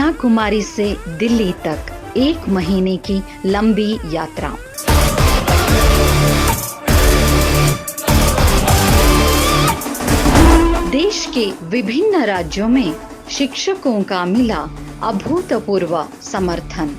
कन्याकुमारी से दिल्ली तक 1 महीने की लंबी यात्रा। देश के विभिन्न राज्यों में शिक्षकों का मिला अभूतपूर्व समर्थन।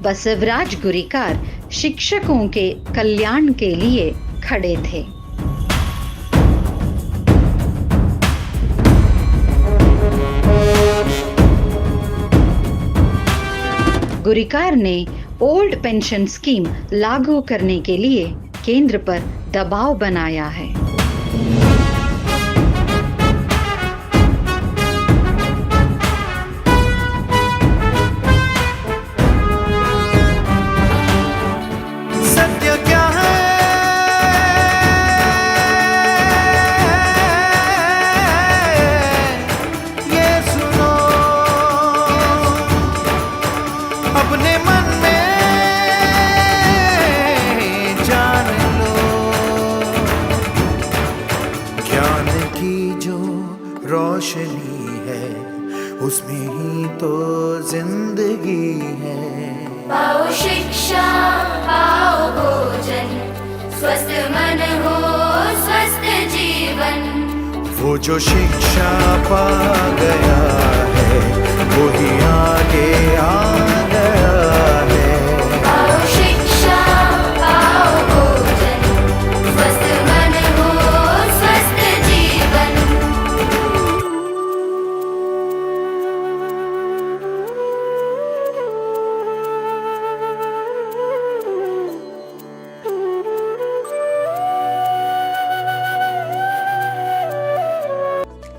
बसवराज गुरिकार शिक्षकों के कल्याण के लिए खड़े थे। गुरिकार ने ओल्ड पेंशन स्कीम लागू करने के लिए केंद्र पर दबाव बनाया है। रोशनी है उसमें ही तो जिंदगी है। पाओ शिक्षा पाओ भोजन, स्वस्थ मन हो स्वस्थ जीवन। वो जो शिक्षा पा गया है वो ही आगे आ गया है। पाओ शिक्षा पाओ भोजन, स्वस्थ मन हो स्वस्थ जीवन।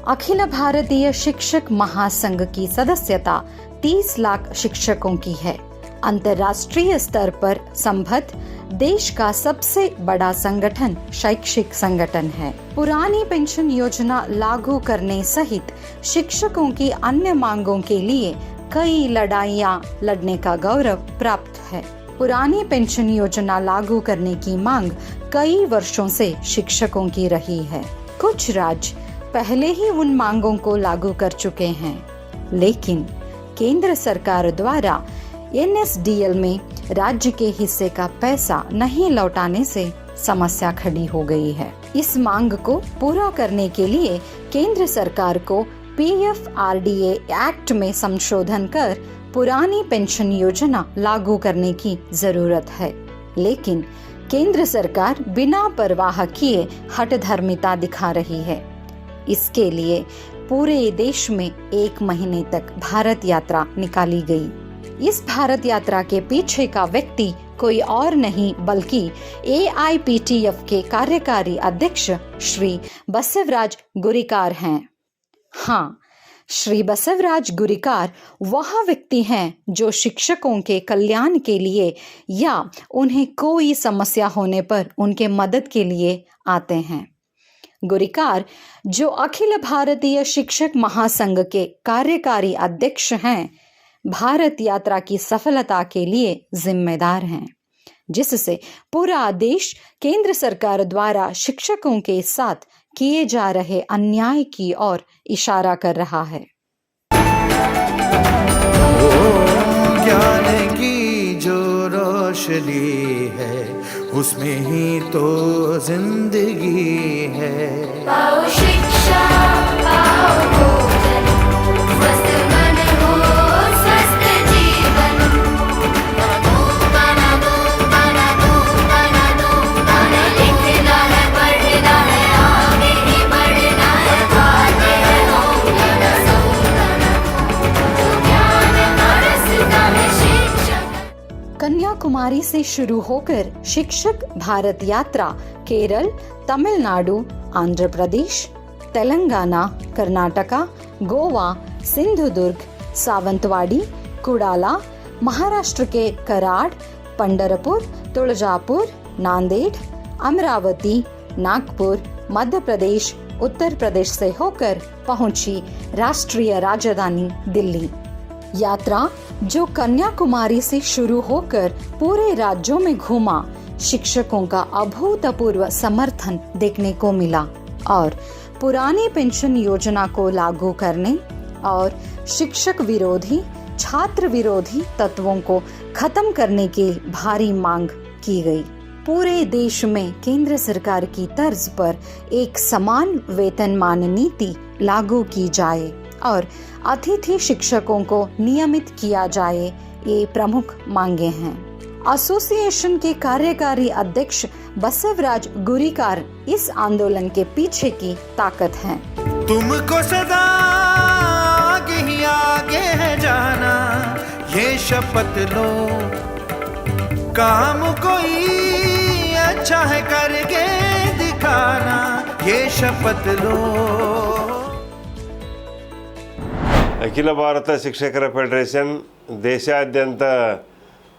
अखिल भारतीय शिक्षक महासंघ की सदस्यता 30 लाख शिक्षकों की है। अंतर्राष्ट्रीय स्तर पर संबद्ध देश का सबसे बड़ा संगठन शैक्षिक संगठन है। पुरानी पेंशन योजना लागू करने सहित शिक्षकों की अन्य मांगों के लिए कई लड़ाइयां लड़ने का गौरव प्राप्त है। पुरानी पेंशन योजना लागू करने की मांग कई वर्षों से शिक्षकों की रही है। कुछ राज्य पहले ही उन मांगों को लागू कर चुके हैं, लेकिन केंद्र सरकार द्वारा NSDL में राज्य के हिस्से का पैसा नहीं लौटाने से समस्या खड़ी हो गई है। इस मांग को पूरा करने के लिए केंद्र सरकार को PFRDA एक्ट में संशोधन कर पुरानी पेंशन योजना लागू करने की जरूरत है, लेकिन केंद्र सरकार बिना परवाह किए हठधर्मिता दिखा रही है। इसके लिए पूरे देश में 1 महीने तक भारत यात्रा निकाली गई। इस भारत यात्रा के पीछे का व्यक्ति कोई और नहीं बल्कि AIPTF के कार्यकारी अध्यक्ष श्री बसवराज गुरिकार हैं। हाँ, श्री बसवराज गुरिकार वह व्यक्ति हैं जो शिक्षकों के कल्याण के लिए या उन्हें कोई समस्या होने पर उनके मदद के लिए आते हैं। गुरिकार जो अखिल भारतीय शिक्षक महासंघ के कार्यकारी अध्यक्ष हैं, भारत यात्रा की सफलता के लिए जिम्मेदार हैं, जिससे पूरा देश केंद्र सरकार द्वारा शिक्षकों के साथ किए जा रहे अन्याय की ओर इशारा कर रहा है। ज्ञान की जो रोशनी है उसमें ही तो जिंदगी है। पाओ शिक्षा पाओ भोजन, स्वस्थ मन हो स्वस्थ जीवन। लिखना है पढ़ना है आगे ही बढ़ना है, खाते हैं होंगे न सोना, जो ज्ञान बरसता है शिक्षक। कन्याकुमारी से शुरू होकर शिक्षक भारत यात्रा केरल, तमिलनाडु, आंध्र प्रदेश, तेलंगाना, कर्नाटका, गोवा, सिंधुदुर्ग, सावंतवाड़ी, कुडाला, महाराष्ट्र के कराड़, पंढरपुर, तुळजापुर, नांदेड़, अमरावती, नागपुर, मध्य प्रदेश, उत्तर प्रदेश से होकर पहुंची राष्ट्रीय राजधानी दिल्ली। यात्रा जो कन्याकुमारी से शुरू होकर पूरे राज्यों में घूमा, शिक्षकों का अभूतपूर्व समर्थन देखने को मिला और पुरानी पेंशन योजना को लागू करने और शिक्षक विरोधी, छात्र विरोधी तत्वों को खत्म करने की भारी मांग की गई। पूरे देश में केंद्र सरकार की तर्ज पर एक समान वेतनमान नीति लागू की जाए और अतिथि शिक्षकों को नियमित किया जाए, ये प्रमुख मांगे हैं। एसोसिएशन के कार्यकारी अध्यक्ष बसवराज गुरिकार इस आंदोलन के पीछे की ताकत हैं। तुमको सदा आगे ही आगे है जाना, ये शपथ लो, काम कोई अच्छा है करके दिखाना, ये शपथ लो। ಅಖಿಲ ಭಾರತ ಶಿಕ್ಷಕರ ಫೆಡರೇಷನ್ ದೇಶಾದ್ಯಂತ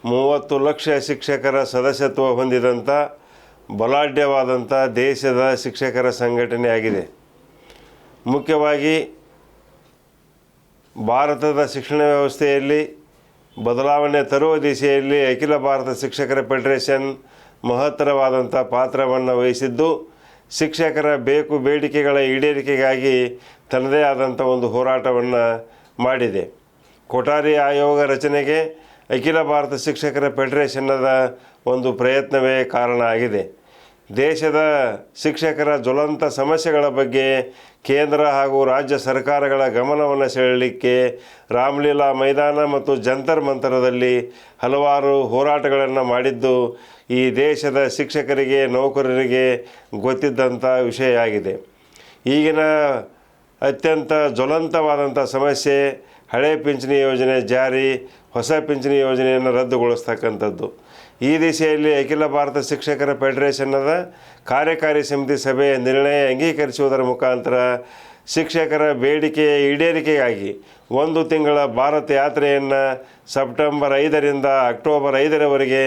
30 ಲಕ್ಷ ಶಿಕ್ಷಕರ ಸದಸ್ಯತ್ವ ಹೊಂದಿದಂಥ ಬಲಾಢ್ಯವಾದಂಥ ದೇಶದ ಶಿಕ್ಷಕರ ಸಂಘಟನೆಯಾಗಿದೆ. ಮುಖ್ಯವಾಗಿ ಭಾರತದ ಶಿಕ್ಷಣ ವ್ಯವಸ್ಥೆಯಲ್ಲಿ ಬದಲಾವಣೆ ತರುವ ದಿಶೆಯಲ್ಲಿ ಅಖಿಲ ಭಾರತ ಶಿಕ್ಷಕರ ಫೆಡರೇಷನ್ ಮಹತ್ತರವಾದಂಥ ಪಾತ್ರವನ್ನು ವಹಿಸಿದ್ದು, ಶಿಕ್ಷಕರ ಬೇಕು ಬೇಡಿಕೆಗಳ ಈಡೇರಿಕೆಗಾಗಿ ತನ್ನದೇ ಆದಂಥ ಒಂದು ಹೋರಾಟವನ್ನು ಮಾಡಿದೆ. ಕೊಠಾರಿ ಆಯೋಗ ರಚನೆಗೆ ಅಖಿಲ ಭಾರತ ಶಿಕ್ಷಕರ ಫೆಡರೇಷನ್ನದ ಒಂದು ಪ್ರಯತ್ನವೇ ಕಾರಣ ಆಗಿದೆ. ದೇಶದ ಶಿಕ್ಷಕರ ಜ್ವಲಂತ ಸಮಸ್ಯೆಗಳ ಬಗ್ಗೆ ಕೇಂದ್ರ ಹಾಗೂ ರಾಜ್ಯ ಸರ್ಕಾರಗಳ ಗಮನವನ್ನು ಸೆಳೆಯಲಿಕ್ಕೆ ರಾಮಲೀಲಾ ಮೈದಾನ ಮತ್ತು ಜಂತರ್ ಮಂತರದಲ್ಲಿ ಹಲವಾರು ಹೋರಾಟಗಳನ್ನು ಮಾಡಿದ್ದು ಈ ದೇಶದ ಶಿಕ್ಷಕರಿಗೆ, ನೌಕರರಿಗೆ ಗೊತ್ತಿದ್ದಂಥ ವಿಷಯ ಆಗಿದೆ. ಈಗಿನ ಅತ್ಯಂತ ಜ್ವಲಂತವಾದಂಥ ಸಮಸ್ಯೆ ಹಳೆ ಪಿಂಚಣಿ ಯೋಜನೆ ಜಾರಿ, ಹೊಸ ಪಿಂಚಣಿ ಯೋಜನೆಯನ್ನು ರದ್ದುಗೊಳಿಸ್ತಕ್ಕಂಥದ್ದು. ಈ ದಿಶೆಯಲ್ಲಿ ಅಖಿಲ ಭಾರತ ಶಿಕ್ಷಕರ ಫೆಡರೇಷನ್ನದ ಕಾರ್ಯಕಾರಿ ಸಮಿತಿ ಸಭೆಯ ನಿರ್ಣಯ ಅಂಗೀಕರಿಸುವುದರ ಮುಖಾಂತರ ಶಿಕ್ಷಕರ ಬೇಡಿಕೆಯ ಈಡೇರಿಕೆಗಾಗಿ 1 ತಿಂಗಳ ಭಾರತ ಯಾತ್ರೆಯನ್ನು ಸೆಪ್ಟೆಂಬರ್ 5ರಿಂದ ಅಕ್ಟೋಬರ್ 5ರವರೆಗೆ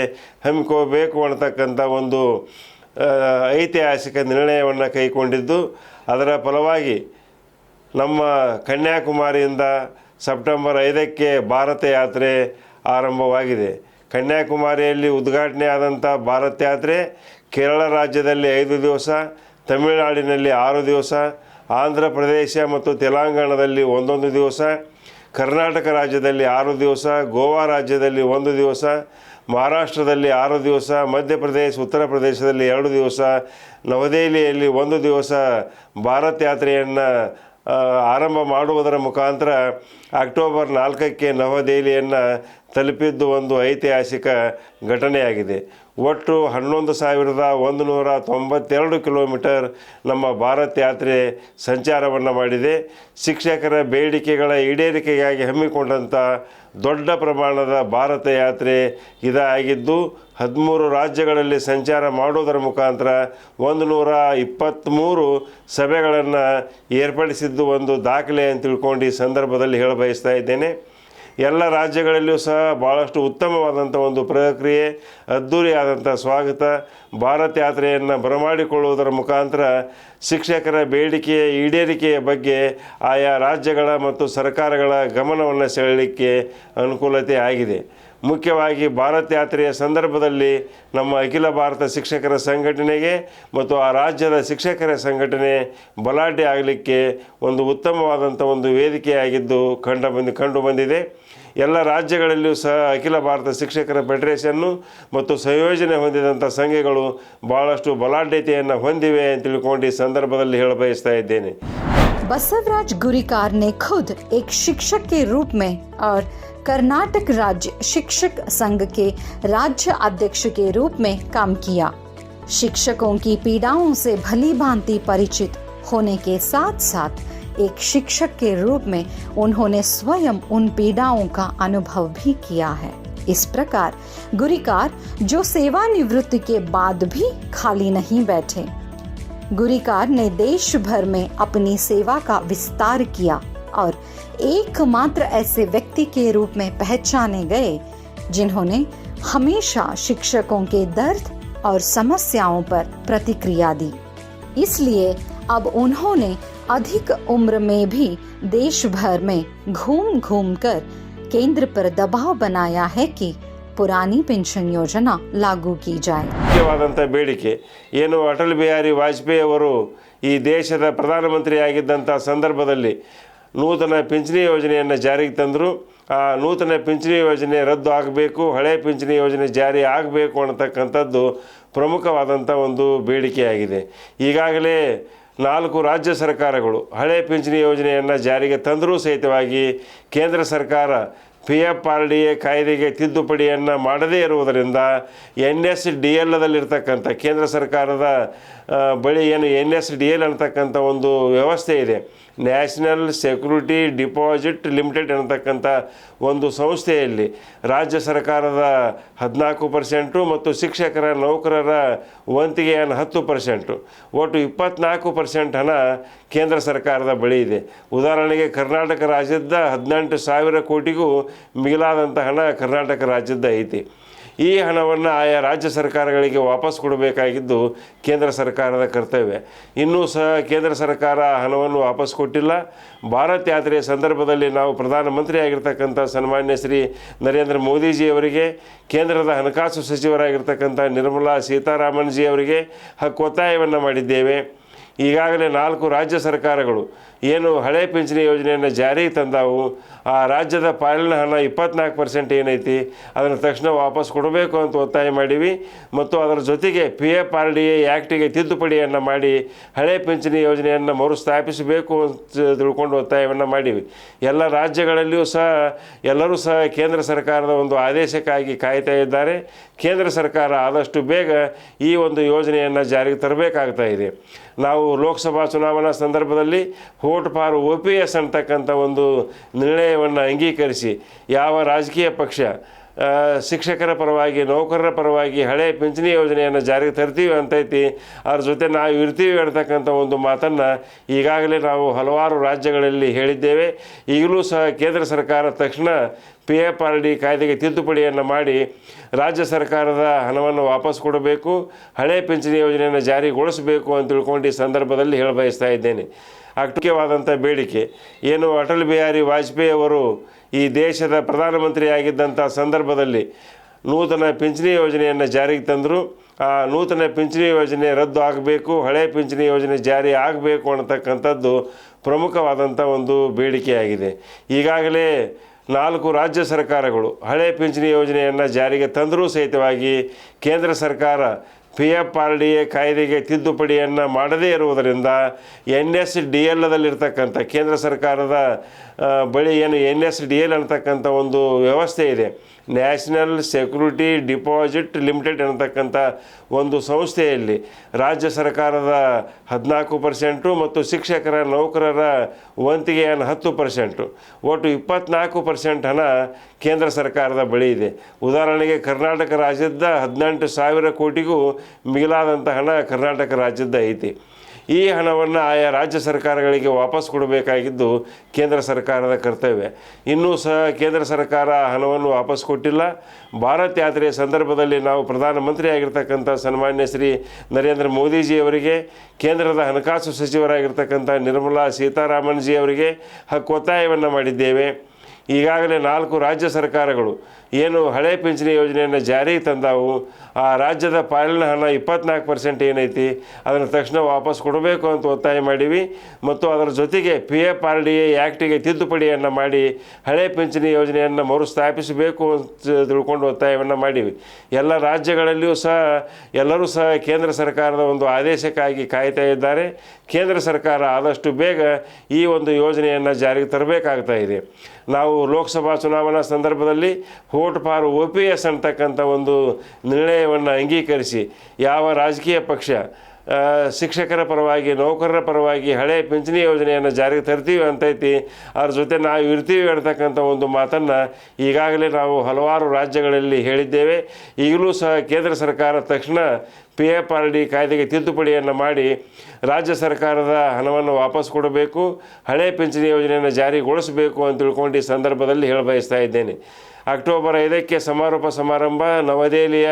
ಹಮ್ಮಿಕೋಬೇಕು ಅನ್ನತಕ್ಕಂಥ ಒಂದು ಐತಿಹಾಸಿಕ ನಿರ್ಣಯವನ್ನು ಕೈಗೊಂಡಿದ್ದು, ಅದರ ಫಲವಾಗಿ ನಮ್ಮ ಕನ್ಯಾಕುಮಾರಿಯಿಂದ ಸೆಪ್ಟೆಂಬರ್ 5ಕ್ಕೆ ಭಾರತ ಯಾತ್ರೆ ಆರಂಭವಾಗಿದೆ. ಕನ್ಯಾಕುಮಾರಿಯಲ್ಲಿ ಉದ್ಘಾಟನೆ ಆದಂಥ ಭಾರತ ಯಾತ್ರೆ ಕೇರಳ ರಾಜ್ಯದಲ್ಲಿ 5 ದಿವಸ, ತಮಿಳುನಾಡಿನಲ್ಲಿ 6 ದಿವಸ, ಆಂಧ್ರ ಪ್ರದೇಶ ಮತ್ತು ತೆಲಂಗಾಣದಲ್ಲಿ 1 ದಿವಸ, ಕರ್ನಾಟಕ ರಾಜ್ಯದಲ್ಲಿ 6 ದಿವಸ, ಗೋವಾ ರಾಜ್ಯದಲ್ಲಿ 1 ದಿವಸ, ಮಹಾರಾಷ್ಟ್ರದಲ್ಲಿ 6 ದಿವಸ, ಮಧ್ಯಪ್ರದೇಶ, ಉತ್ತರ ಪ್ರದೇಶದಲ್ಲಿ 2 ದಿವಸ, ನವದೆಹಲಿಯಲ್ಲಿ 1 ದಿವಸ ಭಾರತ ಯಾತ್ರೆಯನ್ನು ಆರಂಭ ಮಾಡುವುದರ ಮುಖಾಂತರ ಅಕ್ಟೋಬರ್ 4ಕ್ಕೆ ನವದೆಹಲಿಯನ್ನು ತಲುಪಿದ್ದು ಒಂದು ಐತಿಹಾಸಿಕ ಘಟನೆಯಾಗಿದೆ. ಒಟ್ಟು 11,192 ಕಿಲೋಮೀಟರ್ ನಮ್ಮ ಭಾರತ ಯಾತ್ರೆ ಸಂಚಾರವನ್ನು ಮಾಡಿದೆ. ಶಿಕ್ಷಕರ ಬೇಡಿಕೆಗಳ ಈಡೇರಿಕೆಗಾಗಿ ಹಮ್ಮಿಕೊಂಡಂಥ ದೊಡ್ಡ ಪ್ರಮಾಣದ ಭಾರತ ಯಾತ್ರೆ ಇದಾಗಿದ್ದು, 13 ರಾಜ್ಯಗಳಲ್ಲಿ ಸಂಚಾರ ಮಾಡುವುದರ ಮುಖಾಂತರ 123 ಸಭೆಗಳನ್ನು ಏರ್ಪಡಿಸಿದ್ದು ಒಂದು ದಾಖಲೆ ಅಂತ ತಿಳ್ಕೊಂಡು ಈ ಸಂದರ್ಭದಲ್ಲಿ ಹೇಳಬಯಸ್ತಾ ಇದ್ದೇನೆ. ಎಲ್ಲ ರಾಜ್ಯಗಳಲ್ಲಿಯೂ ಸಹ ಭಾಳಷ್ಟು ಉತ್ತಮವಾದಂಥ ಒಂದು ಪ್ರಕ್ರಿಯೆ, ಅದ್ಧೂರಿಯಾದಂಥ ಸ್ವಾಗತ, ಭಾರತ ಯಾತ್ರೆಯನ್ನು ಬರಮಾಡಿಕೊಳ್ಳುವುದರ ಮುಖಾಂತರ ಶಿಕ್ಷಕರ ಬೇಡಿಕೆಯ ಈಡೇರಿಕೆಯ ಬಗ್ಗೆ ಆಯಾ ರಾಜ್ಯಗಳ ಮತ್ತು ಸರ್ಕಾರಗಳ ಗಮನವನ್ನು ಸೆಳೆಯಲಿಕ್ಕೆ ಅನುಕೂಲತೆ ಆಗಿದೆ. ಮುಖ್ಯವಾಗಿ ಭಾರತ ಯಾತ್ರೆಯ ಸಂದರ್ಭದಲ್ಲಿ ನಮ್ಮ ಅಖಿಲ ಭಾರತ ಶಿಕ್ಷಕರ ಸಂಘಟನೆಗೆ ಮತ್ತು ಆ ರಾಜ್ಯದ ಶಿಕ್ಷಕರ ಸಂಘಟನೆ ಬಲಾಢ್ಯ ಆಗಲಿಕ್ಕೆ ಒಂದು ಉತ್ತಮವಾದಂಥ ಒಂದು ವೇದಿಕೆಯಾಗಿದ್ದು ಕಂಡು ಬಂದಿದೆ. ಎಲ್ಲ ರಾಜ್ಯಗಳಲ್ಲಿಯೂ ಸಹ ಅಖಿಲ ಭಾರತ ಶಿಕ್ಷಕರ ಫೆಡರೇಷನ್ನು ಮತ್ತು ಸಂಯೋಜನೆ ಹೊಂದಿದಂಥ ಸಂಘಗಳು ಭಾಳಷ್ಟು ಬಲಾಢ್ಯತೆಯನ್ನು ಹೊಂದಿವೆ ಅಂತ ತಿಳ್ಕೊಂಡು ಈ ಸಂದರ್ಭದಲ್ಲಿ ಹೇಳಬಯಸ್ತಾ ಇದ್ದೇನೆ. बसवराज गुरिकार ने खुद एक शिक्षक के रूप में और कर्नाटक राज्य शिक्षक संघ के राज्य अध्यक्ष के रूप में काम किया। शिक्षकों की पीड़ाओं से भली भांति परिचित होने के साथ साथ एक शिक्षक के रूप में उन्होंने स्वयं उन पीड़ाओं का अनुभव भी किया है। इस प्रकार गुरिकार जो सेवानिवृत्ति के बाद भी खाली नहीं बैठे, गुरिकार ने देश भर में अपनी सेवा का विस्तार किया और एकमात्र ऐसे व्यक्ति के रूप में पहचाने गए जिन्होंने हमेशा शिक्षकों के दर्द और समस्याओं पर प्रतिक्रिया दी। इसलिए अब उन्होंने अधिक उम्र में भी देश भर में घूम घूम कर केंद्र पर दबाव बनाया है कि पुरानी पेंशन योजना लागू की जाए। ಮುಖ್ಯವಾದಂಥ ಬೇಡಿಕೆ ಏನು ಅಟಲ್ ಬಿಹಾರಿ ವಾಜಪೇಯಿ ಅವರು ಈ ದೇಶದ ಪ್ರಧಾನಮಂತ್ರಿಯಾಗಿದ್ದಂಥ ಸಂದರ್ಭದಲ್ಲಿ ನೂತನ ಪಿಂಚಣಿ ಯೋಜನೆಯನ್ನು ಜಾರಿಗೆ ತಂದರು. ಆ ನೂತನ ಪಿಂಚಣಿ ಯೋಜನೆ ರದ್ದು ಆಗಬೇಕು, ಹಳೆ ಪಿಂಚಣಿ ಯೋಜನೆ ಜಾರಿ ಆಗಬೇಕು ಅನ್ನತಕ್ಕಂಥದ್ದು ಪ್ರಮುಖವಾದಂಥ ಒಂದು ಬೇಡಿಕೆಯಾಗಿದೆ. ಈಗಾಗಲೇ 4 ರಾಜ್ಯ ಸರ್ಕಾರಗಳು ಹಳೆ ಪಿಂಚಣಿ ಯೋಜನೆಯನ್ನು ಜಾರಿಗೆ ತಂದರೂ ಸಹಿತವಾಗಿ ಕೇಂದ್ರ ಸರ್ಕಾರ PFRDA ಕಾಯ್ದೆಗೆ ತಿದ್ದುಪಡಿಯನ್ನು ಮಾಡದೇ ಇರುವುದರಿಂದ NSDLದಲ್ಲಿರ್ತಕ್ಕಂಥ ಕೇಂದ್ರ ಸರ್ಕಾರದ ಬಳಿ ಏನು NSDL ಅಂತಕ್ಕಂಥ ಒಂದು ವ್ಯವಸ್ಥೆ ಇದೆ, ನ್ಯಾಷನಲ್ ಸೆಕ್ಯೂರಿಟಿ ಡಿಪಾಸಿಟ್ ಲಿಮಿಟೆಡ್ ಅನ್ನತಕ್ಕಂಥ ಒಂದು ಸಂಸ್ಥೆಯಲ್ಲಿ ರಾಜ್ಯ ಸರ್ಕಾರದ 14% ಮತ್ತು ಶಿಕ್ಷಕರ ನೌಕರರ ವಂತಿಗೆಯನ್ನು 10%, ಒಟ್ಟು 24% ಹಣ ಕೇಂದ್ರ ಸರ್ಕಾರದ ಬಳಿ ಇದೆ. ಉದಾಹರಣೆಗೆ ಕರ್ನಾಟಕ ರಾಜ್ಯದ 18,000 ಕೋಟಿಗೂ ಮಿಗಿಲಾದಂಥ ಹಣ ಕರ್ನಾಟಕ ರಾಜ್ಯದ ಐತಿ. ಈ ಹಣವನ್ನು ಆಯಾ ರಾಜ್ಯ ಸರ್ಕಾರಗಳಿಗೆ ವಾಪಸ್ ಕೊಡಬೇಕಾಗಿದ್ದು ಕೇಂದ್ರ ಸರ್ಕಾರದ ಕರ್ತವ್ಯ. ಇನ್ನೂ ಸಹ ಕೇಂದ್ರ ಸರ್ಕಾರ ಹಣವನ್ನು ವಾಪಸ್ ಕೊಟ್ಟಿಲ್ಲ. ಭಾರತ್ ಯಾತ್ರೆಯ ಸಂದರ್ಭದಲ್ಲಿ ನಾವು ಪ್ರಧಾನಮಂತ್ರಿ ಆಗಿರ್ತಕ್ಕಂಥ ಸನ್ಮಾನ್ಯ ಶ್ರೀ ನರೇಂದ್ರ ಮೋದಿಜಿಯವರಿಗೆ, ಕೇಂದ್ರದ ಹಣಕಾಸು ಸಚಿವರಾಗಿರ್ತಕ್ಕಂಥ ನಿರ್ಮಲಾ ಸೀತಾರಾಮನ್ ಜಿ ಅವರಿಗೆ ಒತ್ತಾಯವನ್ನು ಮಾಡಿದ್ದೇವೆ. ಈಗಾಗಲೇ 4 ರಾಜ್ಯ ಸರ್ಕಾರಗಳು ಏನು ಹಳೆ ಪಿಂಚಣಿ ಯೋಜನೆಯನ್ನು ಜಾರಿಗೆ ತಂದಾವು, ಆ ರಾಜ್ಯದ ಪಾಲಿನ ಹಣ 24% ಏನೈತಿ ಅದನ್ನು ತಕ್ಷಣ ವಾಪಸ್ ಕೊಡಬೇಕು ಅಂತ ಒತ್ತಾಯ ಮಾಡೀವಿ. ಮತ್ತು ಅದರ ಜೊತೆಗೆ PFRDA ಆ್ಯಕ್ಟಿಗೆ ತಿದ್ದುಪಡಿಯನ್ನು ಮಾಡಿ ಹಳೆ ಪಿಂಚಣಿ ಯೋಜನೆಯನ್ನು ಮರುಸ್ಥಾಪಿಸಬೇಕು ಅಂತ ತಿಳ್ಕೊಂಡು ಒತ್ತಾಯವನ್ನು ಮಾಡೀವಿ. ಎಲ್ಲ ರಾಜ್ಯಗಳಲ್ಲಿಯೂ ಸಹ ಎಲ್ಲರೂ ಸಹ ಕೇಂದ್ರ ಸರ್ಕಾರದ ಒಂದು ಆದೇಶಕ್ಕಾಗಿ ಕಾಯ್ತಾ ಇದ್ದಾರೆ. ಕೇಂದ್ರ ಸರ್ಕಾರ ಆದಷ್ಟು ಬೇಗ ಈ ಒಂದು ಯೋಜನೆಯನ್ನು ಜಾರಿಗೆ ತರಬೇಕಾಗ್ತಾ ಇದೆ. ನಾವು ಲೋಕಸಭಾ ಚುನಾವಣಾ ಸಂದರ್ಭದಲ್ಲಿ ವೋಟ್ ಫಾರ್ OPS ಅಂತಕ್ಕಂಥ ಒಂದು ನಿರ್ಣಯವನ್ನು ಅಂಗೀಕರಿಸಿ ಯಾವ ರಾಜಕೀಯ ಪಕ್ಷ ಶಿಕ್ಷಕರ ಪರವಾಗಿ ನೌಕರರ ಪರವಾಗಿ ಹಳೆ ಪಿಂಚಣಿ ಯೋಜನೆಯನ್ನು ಜಾರಿಗೆ ತರ್ತೀವಿ ಅಂತೈತಿ, ಅದ್ರ ಜೊತೆ ನಾವು ಇರ್ತೀವಿ ಹೇಳ್ತಕ್ಕಂಥ ಒಂದು ಮಾತನ್ನು ಈಗಾಗಲೇ ನಾವು ಹಲವಾರು ರಾಜ್ಯಗಳಲ್ಲಿ ಹೇಳಿದ್ದೇವೆ. ಈಗಲೂ ಸಹ ಕೇಂದ್ರ ಸರ್ಕಾರ ತಕ್ಷಣ PFRD ಕಾಯ್ದೆಗೆ ತಿದ್ದುಪಡಿಯನ್ನು ಮಾಡಿ ರಾಜ್ಯ ಸರ್ಕಾರದ ಹಣವನ್ನು ವಾಪಸ್ ಕೊಡಬೇಕು, ಹಳೆ ಪಿಂಚಣಿ ಯೋಜನೆಯನ್ನು ಜಾರಿಗೊಳಿಸಬೇಕು ಅಂತ ತಿಳ್ಕೊಂಡು ಈ ಸಂದರ್ಭದಲ್ಲಿ ಹೇಳಬಯಸ್ತಾ ಇದ್ದೇನೆ. ಮುಖ್ಯವಾದಂಥ ಬೇಡಿಕೆ ಏನು ಅಟಲ್ ಬಿಹಾರಿ ವಾಜಪೇಯಿ ಅವರು ಈ ದೇಶದ ಪ್ರಧಾನಮಂತ್ರಿಯಾಗಿದ್ದಂಥ ಸಂದರ್ಭದಲ್ಲಿ ನೂತನ ಪಿಂಚಣಿ ಯೋಜನೆಯನ್ನು ಜಾರಿಗೆ ತಂದರು. ಆ ನೂತನ ಪಿಂಚಣಿ ಯೋಜನೆ ರದ್ದು ಆಗಬೇಕು, ಹಳೆ ಪಿಂಚಣಿ ಯೋಜನೆ ಜಾರಿ ಆಗಬೇಕು ಅನ್ನತಕ್ಕಂಥದ್ದು ಪ್ರಮುಖವಾದಂಥ ಒಂದು ಬೇಡಿಕೆಯಾಗಿದೆ. ಈಗಾಗಲೇ 4 ರಾಜ್ಯ ಸರ್ಕಾರಗಳು ಹಳೆ ಪಿಂಚಣಿ ಯೋಜನೆಯನ್ನು ಜಾರಿಗೆ ತಂದರೂ ಸಹಿತವಾಗಿ ಕೇಂದ್ರ ಸರ್ಕಾರ PFRDA ಕಾಯ್ದೆಗೆ ತಿದ್ದುಪಡಿಯನ್ನು ಮಾಡದೇ ಇರುವುದರಿಂದ NSDLದಲ್ಲಿರ್ತಕ್ಕಂಥ ಕೇಂದ್ರ ಸರ್ಕಾರದ ಬಳಿ ಏನು NSDL ಅಂತಕ್ಕಂಥ ಒಂದು ವ್ಯವಸ್ಥೆ ಇದೆ, ನ್ಯಾಷನಲ್ ಸೆಕ್ಯೂರಿಟಿ ಡಿಪಾಸಿಟ್ ಲಿಮಿಟೆಡ್ ಅನ್ನತಕ್ಕಂಥ ಒಂದು ಸಂಸ್ಥೆಯಲ್ಲಿ ರಾಜ್ಯ ಸರ್ಕಾರದ 14% ಮತ್ತು ಶಿಕ್ಷಕರ ನೌಕರರ ವಂತಿಗೆಯನ್ನು 10%, ಒಟ್ಟು 24% ಹಣ ಕೇಂದ್ರ ಸರ್ಕಾರದ ಬಳಿ ಇದೆ. ಉದಾಹರಣೆಗೆ ಕರ್ನಾಟಕ ರಾಜ್ಯದ 18,000 ಕೋಟಿಗೂ ಮಿಗಿಲಾದಂಥ ಹಣ ಕರ್ನಾಟಕ ರಾಜ್ಯದ ಐತಿ. ಈ ಹಣವನ್ನು ಆಯಾ ರಾಜ್ಯ ಸರ್ಕಾರಗಳಿಗೆ ವಾಪಸ್ ಕೊಡಬೇಕಾಗಿದ್ದು ಕೇಂದ್ರ ಸರ್ಕಾರದ ಕರ್ತವ್ಯ. ಇನ್ನೂ ಸಹ ಕೇಂದ್ರ ಸರ್ಕಾರ ಹಣವನ್ನು ವಾಪಸ್ ಕೊಟ್ಟಿಲ್ಲ. ಭಾರತ್ ಯಾತ್ರೆಯ ಸಂದರ್ಭದಲ್ಲಿ ನಾವು ಪ್ರಧಾನಮಂತ್ರಿ ಆಗಿರ್ತಕ್ಕಂಥ ಸನ್ಮಾನ್ಯ ಶ್ರೀ ನರೇಂದ್ರ ಮೋದಿಜಿಯವರಿಗೆ, ಕೇಂದ್ರದ ಹಣಕಾಸು ಸಚಿವರಾಗಿರ್ತಕ್ಕಂಥ ನಿರ್ಮಲಾ ಸೀತಾರಾಮನ್ ಜಿ ಅವರಿಗೆ ಒತ್ತಾಯವನ್ನು ಮಾಡಿದ್ದೇವೆ. ಈಗಾಗಲೇ 4 ರಾಜ್ಯ ಸರ್ಕಾರಗಳು ಏನು ಹಳೆ ಪಿಂಚಣಿ ಯೋಜನೆಯನ್ನು ಜಾರಿಗೆ ತಂದಾವು, ಆ ರಾಜ್ಯದ ಪಾಲಿನ ಹಣ 24% ಏನೈತಿ ಅದನ್ನು ತಕ್ಷಣ ವಾಪಸ್ ಕೊಡಬೇಕು ಅಂತ ಒತ್ತಾಯ ಮಾಡೀವಿ. ಮತ್ತು ಅದರ ಜೊತೆಗೆ PFRDA ಆ್ಯಕ್ಟಿಗೆ ತಿದ್ದುಪಡಿಯನ್ನು ಮಾಡಿ ಹಳೆ ಪಿಂಚಣಿ ಯೋಜನೆಯನ್ನು ಮರುಸ್ಥಾಪಿಸಬೇಕು ಅಂತ ತಿಳ್ಕೊಂಡು ಒತ್ತಾಯವನ್ನು ಮಾಡೀವಿ. ಎಲ್ಲ ರಾಜ್ಯಗಳಲ್ಲಿಯೂ ಸಹ ಎಲ್ಲರೂ ಸಹ ಕೇಂದ್ರ ಸರ್ಕಾರದ ಒಂದು ಆದೇಶಕ್ಕಾಗಿ ಕಾಯ್ತಾ ಇದ್ದಾರೆ. ಕೇಂದ್ರ ಸರ್ಕಾರ ಆದಷ್ಟು ಬೇಗ ಈ ಒಂದು ಯೋಜನೆಯನ್ನು ಜಾರಿಗೆ ತರಬೇಕಾಗ್ತಾ ಇದೆ. ನಾವು ಲೋಕಸಭಾ ಚುನಾವಣಾ ಸಂದರ್ಭದಲ್ಲಿ ವೋಟ್ ಫಾರ್ OPS ಅಂತಕ್ಕಂಥ ಒಂದು ನಿರ್ಣಯವನ್ನು ಅಂಗೀಕರಿಸಿ ಯಾವ ರಾಜಕೀಯ ಪಕ್ಷ ಶಿಕ್ಷಕರ ಪರವಾಗಿ ನೌಕರರ ಪರವಾಗಿ ಹಳೆ ಪಿಂಚಣಿ ಯೋಜನೆಯನ್ನು ಜಾರಿಗೆ ತರ್ತೀವಿ ಅಂತೈತಿ, ಅದ್ರ ಜೊತೆ ನಾವು ಇರ್ತೀವಿ ಹೇಳ್ತಕ್ಕಂಥ ಒಂದು ಮಾತನ್ನು ಈಗಾಗಲೇ ನಾವು ಹಲವಾರು ರಾಜ್ಯಗಳಲ್ಲಿ ಹೇಳಿದ್ದೇವೆ. ಈಗಲೂ ಸಹ ಕೇಂದ್ರ ಸರ್ಕಾರ ತಕ್ಷಣ PFRD ಕಾಯ್ದೆಗೆ ತಿದ್ದುಪಡಿಯನ್ನು ಮಾಡಿ ರಾಜ್ಯ ಸರ್ಕಾರದ ಹಣವನ್ನು ವಾಪಸ್ ಕೊಡಬೇಕು, ಹಳೆ ಪಿಂಚಣಿ ಯೋಜನೆಯನ್ನು ಜಾರಿಗೊಳಿಸಬೇಕು ಅಂತ ತಿಳ್ಕೊಂಡು ಈ ಸಂದರ್ಭದಲ್ಲಿ ಹೇಳಬಯಸ್ತಾ ಇದ್ದೇನೆ. ಅಕ್ಟೋಬರ್ 5ಕ್ಕೆ ಸಮಾರೋಪ ಸಮಾರಂಭ ನವದೆಹಲಿಯ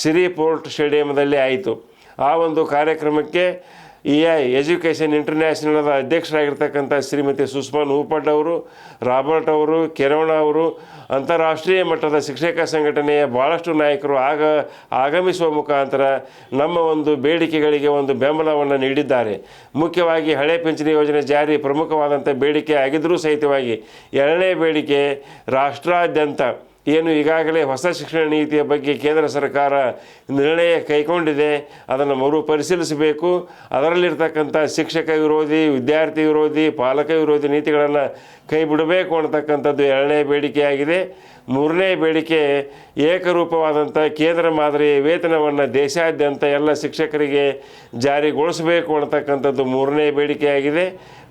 ಸಿರಿ ಪೋರ್ಟ್ ಸ್ಟೇಡಿಯಂದಲ್ಲಿ ಆಯಿತು. ಆ ಒಂದು ಕಾರ್ಯಕ್ರಮಕ್ಕೆ EI ಎಜುಕೇಷನ್ ಇಂಟರ್ನ್ಯಾಷನಲ್ದ ಅಧ್ಯಕ್ಷರಾಗಿರ್ತಕ್ಕಂಥ ಶ್ರೀಮತಿ ಸುಷ್ಮಾ ನೂಪಡ್ ಅವರು, ರಾಬರ್ಟ್ ಅವರು, ಕೆರೋಣ ಅವರು, ಅಂತಾರಾಷ್ಟ್ರೀಯ ಮಟ್ಟದ ಶಿಕ್ಷಕ ಸಂಘಟನೆಯ ಭಾಳಷ್ಟು ನಾಯಕರು ಆಗಮಿಸುವ ಮುಖಾಂತರ ನಮ್ಮ ಒಂದು ಬೇಡಿಕೆಗಳಿಗೆ ಒಂದು ಬೆಂಬಲವನ್ನು ನೀಡಿದ್ದಾರೆ. ಮುಖ್ಯವಾಗಿ ಹಳೆ ಪಿಂಚಣಿ ಯೋಜನೆ ಜಾರಿ ಪ್ರಮುಖವಾದಂಥ ಬೇಡಿಕೆ ಆಗಿದ್ದರೂ ಸಹಿತವಾಗಿ ಎರಡನೇ ಬೇಡಿಕೆ ರಾಷ್ಟ್ರಾದ್ಯಂತ ಏನು ಈಗಾಗಲೇ ಹೊಸ ಶಿಕ್ಷಣ ನೀತಿಯ ಬಗ್ಗೆ ಕೇಂದ್ರ ಸರ್ಕಾರ ನಿರ್ಣಯ ಕೈಗೊಂಡಿದೆ, ಅದನ್ನು ಮರುಪರಿಶೀಲಿಸಬೇಕು. ಅದರಲ್ಲಿರ್ತಕ್ಕಂಥ ಶಿಕ್ಷಕ ವಿರೋಧಿ, ವಿದ್ಯಾರ್ಥಿ ವಿರೋಧಿ, ಪಾಲಕ ವಿರೋಧಿ ನೀತಿಗಳನ್ನು ಕೈ ಬಿಡಬೇಕು ಅನ್ನತಕ್ಕಂಥದ್ದು ಎರಡನೇ ಬೇಡಿಕೆಯಾಗಿದೆ. ಮೂರನೇ ಬೇಡಿಕೆ ಏಕರೂಪವಾದಂಥ ಕೇಂದ್ರ ಮಾದರಿ ವೇತನವನ್ನು ದೇಶಾದ್ಯಂತ ಎಲ್ಲ ಶಿಕ್ಷಕರಿಗೆ ಜಾರಿಗೊಳಿಸಬೇಕು ಅನ್ನತಕ್ಕಂಥದ್ದು ಮೂರನೇ ಬೇಡಿಕೆಯಾಗಿದೆ.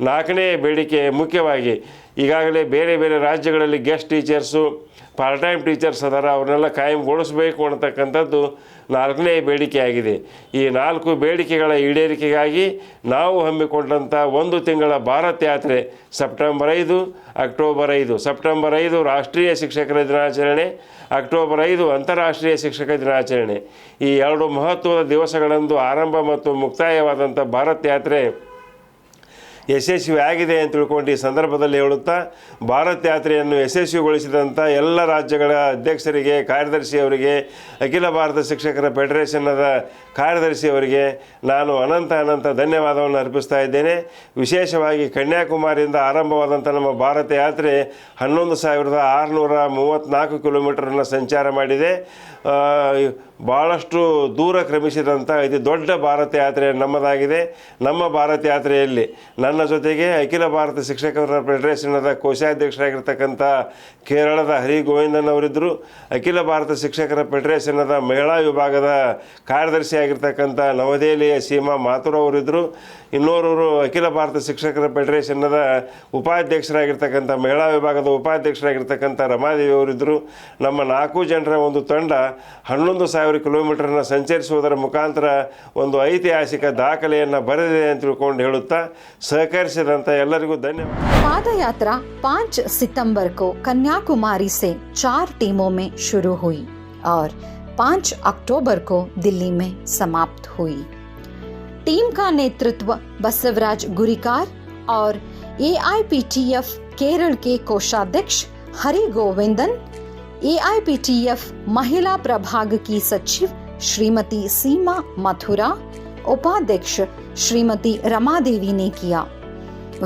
ನಾಲ್ಕನೇ ಬೇಡಿಕೆ ಮುಖ್ಯವಾಗಿ ಈಗಾಗಲೇ ಬೇರೆ ಬೇರೆ ರಾಜ್ಯಗಳಲ್ಲಿ guest teachers, part time teachers ಅದಾರ, ಅವ್ರನ್ನೆಲ್ಲ ಕಾಯಂಗೊಳಿಸಬೇಕು ಅನ್ನತಕ್ಕಂಥದ್ದು ನಾಲ್ಕನೇ ಬೇಡಿಕೆಯಾಗಿದೆ. ಈ 4 ಬೇಡಿಕೆಗಳ ಈಡೇರಿಕೆಗಾಗಿ ನಾವು ಹಮ್ಮಿಕೊಂಡಂಥ ಒಂದು ತಿಂಗಳ ಭಾರತ್ ಯಾತ್ರೆ ಸೆಪ್ಟೆಂಬರ್ 5, ಅಕ್ಟೋಬರ್ 5. ಸೆಪ್ಟೆಂಬರ್ 5 ರಾಷ್ಟ್ರೀಯ ಶಿಕ್ಷಕರ ದಿನಾಚರಣೆ, ಅಕ್ಟೋಬರ್ 5 ಅಂತಾರಾಷ್ಟ್ರೀಯ ಶಿಕ್ಷಕ ದಿನಾಚರಣೆ. ಈ 2 ಮಹತ್ವದ ದಿವಸಗಳಂದು ಆರಂಭ ಮತ್ತು ಮುಕ್ತಾಯವಾದಂಥ ಭಾರತ್ ಯಾತ್ರೆ ಯಶಸ್ವಿ ಆಗಿದೆ ಅಂತ ತಿಳ್ಕೊಂಡು ಈ ಸಂದರ್ಭದಲ್ಲಿ ಹೇಳುತ್ತಾ, ಭಾರತ್ ಯಾತ್ರೆಯನ್ನು ಯಶಸ್ವಿಗೊಳಿಸಿದಂಥ ಎಲ್ಲ ರಾಜ್ಯಗಳ ಅಧ್ಯಕ್ಷರಿಗೆ, ಕಾರ್ಯದರ್ಶಿಯವರಿಗೆ, ಅಖಿಲ ಭಾರತ ಶಿಕ್ಷಕರ ಫೆಡರೇಷನ್ನದ ಕಾರ್ಯದರ್ಶಿಯವರಿಗೆ ನಾನು ಅನಂತ ಧನ್ಯವಾದವನ್ನು ಅರ್ಪಿಸ್ತಾ ಇದ್ದೇನೆ. ವಿಶೇಷವಾಗಿ ಕನ್ಯಾಕುಮಾರಿಯಿಂದ ಆರಂಭವಾದಂಥ ನಮ್ಮ ಭಾರತ ಯಾತ್ರೆ 11,634 ಕಿಲೋಮೀಟರನ್ನು ಸಂಚಾರ ಮಾಡಿದೆ. ಭಾಳಷ್ಟು ದೂರ ಕ್ರಮಿಸಿದಂಥ ಇದು ದೊಡ್ಡ ಭಾರತ ಯಾತ್ರೆ ನಮ್ಮದಾಗಿದೆ. ನಮ್ಮ ಭಾರತ ಯಾತ್ರೆಯಲ್ಲಿ ನನ್ನ ಜೊತೆಗೆ ಅಖಿಲ ಭಾರತ ಶಿಕ್ಷಕರ ಫೆಡರೇಷನ್ನದ ಕೋಶಾಧ್ಯಕ್ಷರಾಗಿರ್ತಕ್ಕಂಥ ಕೇರಳದ ಹರಿ ಗೋವಿಂದನ್ ಅವರಿದ್ದರು, ಅಖಿಲ ಭಾರತ ಶಿಕ್ಷಕರ ಫೆಡರೇಷನ್ನದ ಮಹಿಳಾ ವಿಭಾಗದ ಕಾರ್ಯದರ್ಶಿಯಾಗಿರ್ತಕ್ಕಂಥ ನವದೆಹಲಿಯ ಸೀಮಾ ಮಾಥುರ್ ಅವರಿದ್ದರು, ಇನ್ನೋರ್ವರು ಅಖಿಲ ಭಾರತ ಶಿಕ್ಷಕರ ಫೆಡರೇಷನ್ನದ ಉಪಾಧ್ಯಕ್ಷರಾಗಿರ್ತಕ್ಕಂಥ ಮಹಿಳಾ ವಿಭಾಗದ ಉಪಾಧ್ಯಕ್ಷರಾಗಿರ್ತಕ್ಕಂಥ ರಮಾದೇವಿ ಅವರಿದ್ದರು. ನಮ್ಮ 4 ಜನರ ಒಂದು ತಂಡ 11,000 ಕಿಲೋಮೀಟರ್ನ ಸಂಚರಿಸುವುದರ ಮುಖಾಂತರ ಒಂದು ಐತಿಹಾಸಿಕ ದಾಖಲೆಯನ್ನು ಬರೆದಿದೆ ಅಂತ ತಿಳ್ಕೊಂಡು ಹೇಳುತ್ತಾ सहकरिसिದಂತ ಎಲ್ಲರಿಗೂ ಧನ್ಯವಾದ. पाद यात्रा 5 सितंबर को कन्याकुमारी से 4 टीमों में शुरू हुई और 5 अक्टूबर को दिल्ली में समाप्त हुई. टीम का नेतृत्व बसवराज गुरिकार और AIPTF केरल के कोषाध्यक्ष हरि गोविंदन, AIPTF महिला प्रभाग की सचिव श्रीमती सीमा मथुरा, उपाध्यक्ष श्रीमती रमा देवी ने किया.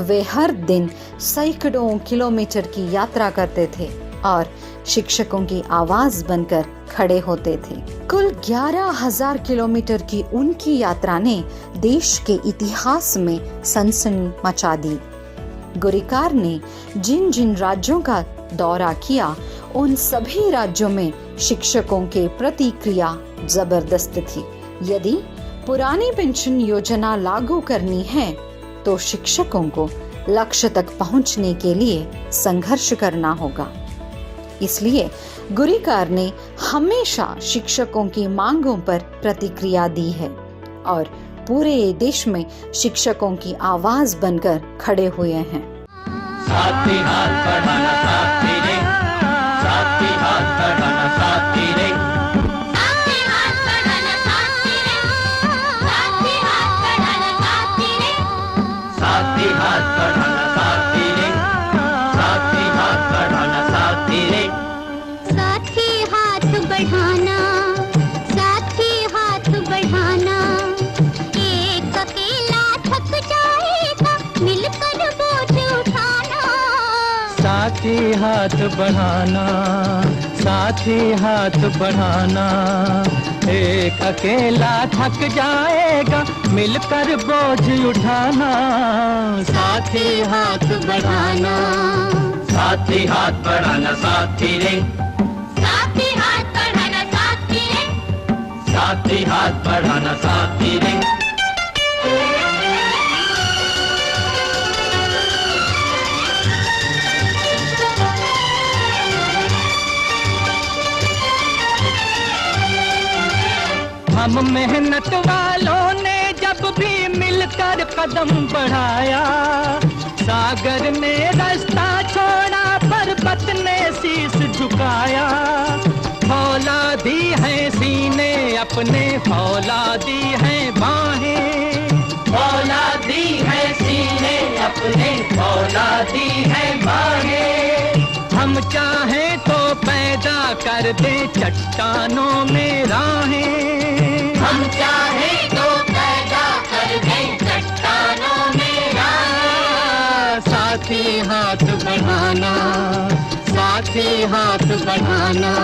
वे हर दिन सैकड़ों किलोमीटर की यात्रा करते थे और शिक्षकों की आवाज बनकर खड़े होते थे. कुल 11,000 किलोमीटर की उनकी यात्रा ने देश के इतिहास में सनसनी मचा दी. गुरिकार ने जिन जिन राज्यों का दौरा किया उन सभी राज्यों में शिक्षकों के प्रतिक्रिया जबरदस्त थी. यदि पुरानी पेंशन योजना लागू करनी है तो शिक्षकों को लक्ष्य तक पहुंचने के लिए संघर्ष करना होगा. इसलिए गुरिकार ने हमेशा शिक्षकों की मांगों पर प्रतिक्रिया दी है और पूरे देश में शिक्षकों की आवाज बनकर खड़े हुए हैं. साथी हाथ बढ़ाना साथी रे, साथी हाथ बढ़ाना साथी रे, साथी हाथ बढ़ाना साथी रे, साथी हाथ बढ़ाना साथी रे, साथी हाथ बढ़ाना साथी रे, साथी हाथ बढ़ाना साथी रे, साथी हाथ बढ़ाना, साथी हाथ बढ़ाना, एक अकेला थक जाएगा मिलकर बोझ उठाना. साथी हाथ बढ़ाना, साथी हाथ बढ़ाना, एक अकेला थक जाएगा मिलकर बोझ उठाना. साथी हाथ बढ़ाना, साथी हाथ बढ़ाना साथी रे, साथी हाथ बढ़ाना साथी रे, साथी हाथ बढ़ाना साथी रे. हम मेहनत वालों ने जब भी मिलकर कदम बढ़ाया, सागर ने रास्ता छोड़ा पर्वत ने शीश झुकाया. फौलादी है सीने अपने, फौलादी है बाहें, जाती है बाहें। हम चाहें तो पैदा कर दे चट्टानों में राहें। हम चाहें तो पैदा कर दें चट्टानों में राहें। साथी हाथ बढ़ाना, साथी हाथ बढ़ाना,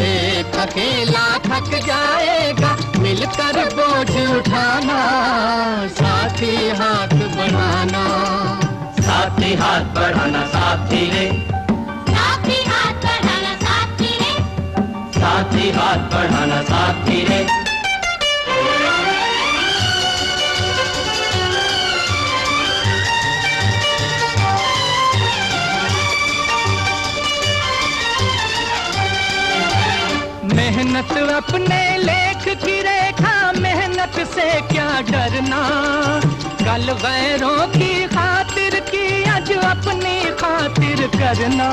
एक अकेला थक जाएगा, मिलकर बोझ उठाना। साथी हाथ बढ़ाना, साथी हाथ बढ़ाना, साथी रे, साथी हाथ बढ़ाना साथी रे, साथी हाथ बढ़ाना, साथी रे। मेहनत अपने लेख की रेखा, मेहनत से क्या डरना। कल गैरों की खातिर की, आज अपनी खातिर करना।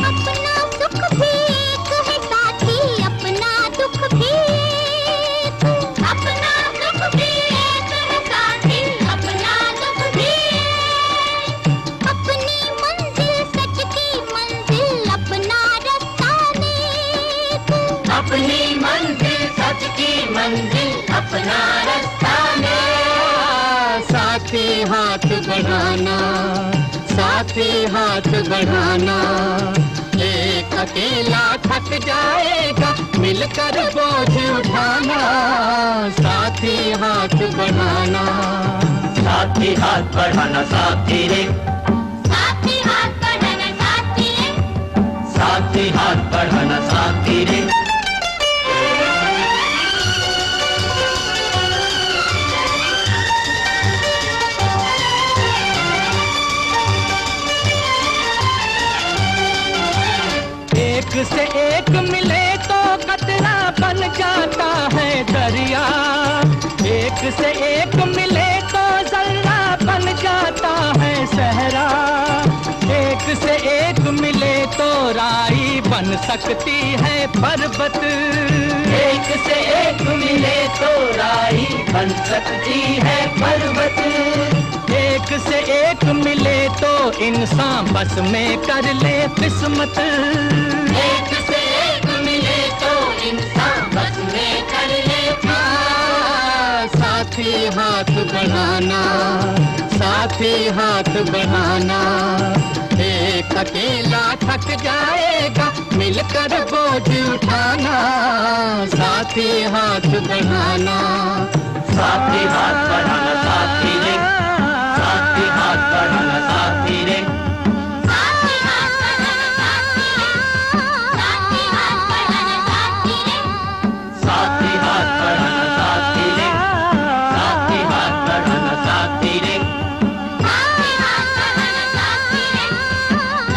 अपना सुख भी एक है साथी, अपना दुख भी एक। अपना सुख भी एक है साथी, अपना दुख भी एक। अपनी मंजिल सच की मंजिल, अपना रास्ता नेक। अपनी मंजिल सच की मंजिल, अपना रास्ता नेक। साथी हाथ बढ़ाना, साथी हाथ बढ़ाना, एक अकेला थक जाएगा, मिलकर बोझ उठाना। साथी हाथ बढ़ाना, साथी हाथ बढ़ाना, साथी रे, साथी हाथ बढ़ाना साथी रे, साथी हाथ बढ़ाना, साथी रे। एक से एक मिले तो कतरा बन जाता है दरिया। एक से एक मिले तो जर्रा बन जाता है सहरा। एक से एक मिले तो राई बन सकती है पर्वत। एक से एक मिले तो राई बन सकती है पर्वत। एक से एक मिले तो इंसान बस में कर ले किस्मत। एक से एक मिले तो इंसान बस में कर ले। साथी हाथ बढ़ाना, साथी हाथ बढ़ाना, एक अकेला थक जाएगा, मिलकर बोझ उठाना। साथी हाथ बढ़ाना, साथी हाथ बढ़ाना, साथी रे, साथी हाथ बढ़ाना, साथी रे, साथी हाथ बढ़ाना साथी रे, साथी हाथ बढ़ाना साथी रे, साथी हाथ बढ़ाना, साथी रे, साथी हाथ बढ़ाना, साथी रे,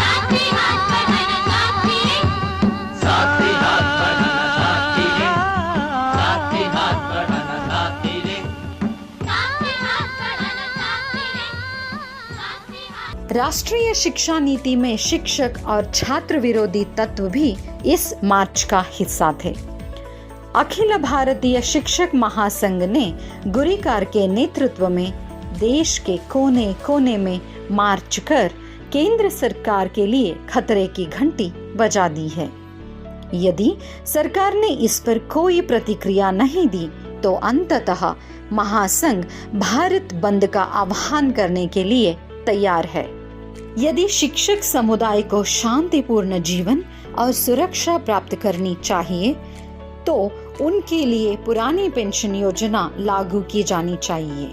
साथी हाथ बढ़ाना साथी रे, साथी हाथ बढ़ाना, साथी रे, साथी हाथ बढ़ाना, साथी रे, साथी हाथ। राष्ट्रीय शिक्षा नीति में शिक्षक और छात्र विरोधी तत्व भी इस मार्च का हिस्सा थे। अखिल भारतीय शिक्षक महासंघ ने गुरिकार के नेतृत्व में देश के कोने कोने में मार्च कर केंद्र सरकार के लिए खतरे की घंटी बजा दी है। यदि सरकार ने इस पर कोई प्रतिक्रिया नहीं दी तो अंततः महासंघ भारत बंद का आह्वान करने के लिए तैयार है। यदि शिक्षक समुदाय को शांतिपूर्ण जीवन और सुरक्षा प्राप्त करनी चाहिए तो उनके लिए पुरानी पेंशन योजना लागू की जानी चाहिए।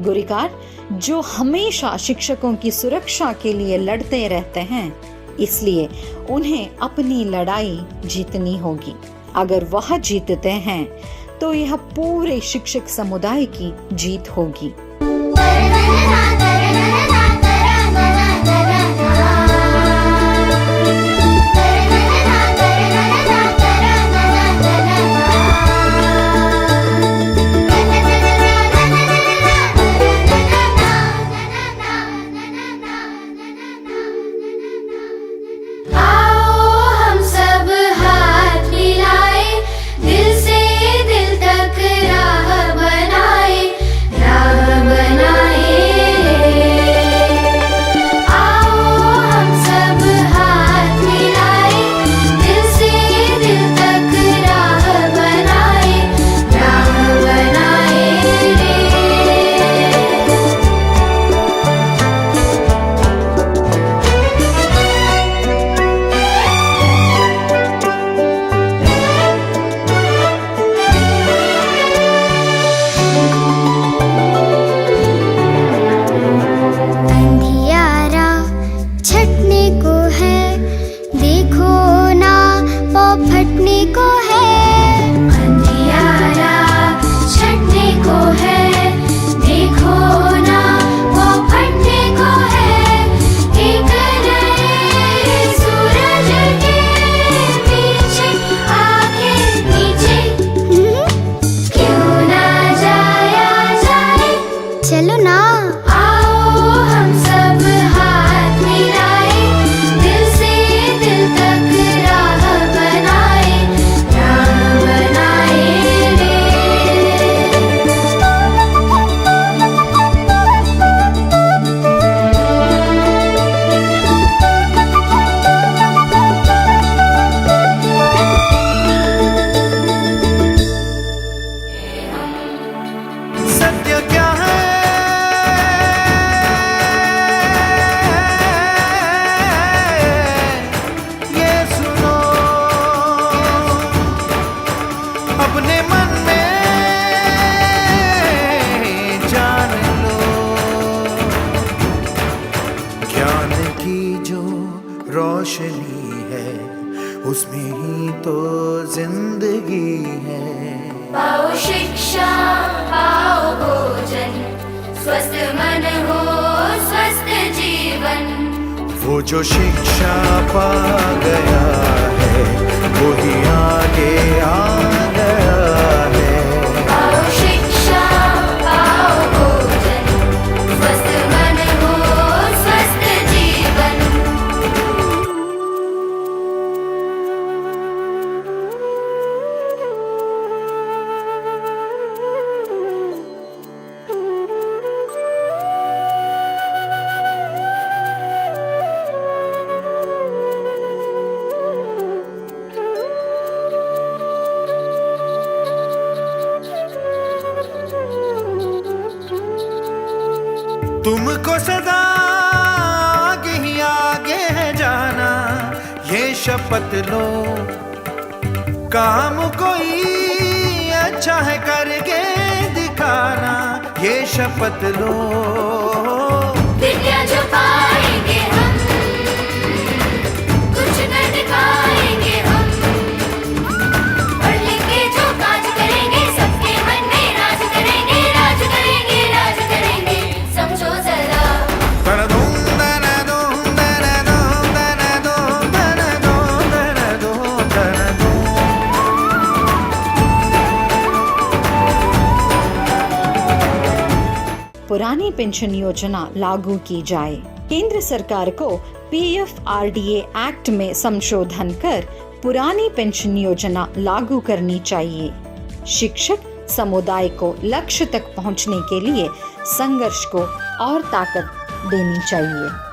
गुरिकार जो हमेशा शिक्षकों की सुरक्षा के लिए लड़ते रहते हैं, इसलिए उन्हें अपनी लड़ाई जीतनी होगी। अगर वह जीतते हैं तो यह पूरे शिक्षक समुदाय की जीत होगी। बनाए ही तो जिंदगी है। पाओ शिक्षा पाओ भोजन, स्वस्थ मन हो स्वस्थ जीवन। वो जो शिक्षा पा गया है वो ही आगे आ गया है। पाओ शिक्षा पाओ भोजन, स्वस्थ मन हो स्वस्थ जीवन। तुमको सदा आगे ही आगे है जाना, ये शपथ लो। काम कोई अच्छा है करके दिखाना, ये शपथ लो। विद्या जो पाएंगे हम, कुछ न दिखाएंगे हम। पढ़ लिख के जो काज करेंगे, सबके मन में राज करेंगे, राज करेंगे, राज करेंगे। समझो जरा दन दूं, दन दूं, दन दूं, दन दूं, दन दूं, दन दूं, दन दूं। पुरानी पेंशन योजना लागू की जाए। केंद्र सरकार को PFRDA एक्ट में संशोधन कर पुरानी पेंशन योजना लागू करनी चाहिए। शिक्षक समुदाय को लक्ष्य तक पहुंचने के लिए संघर्ष को और ताकत देनी चाहिए।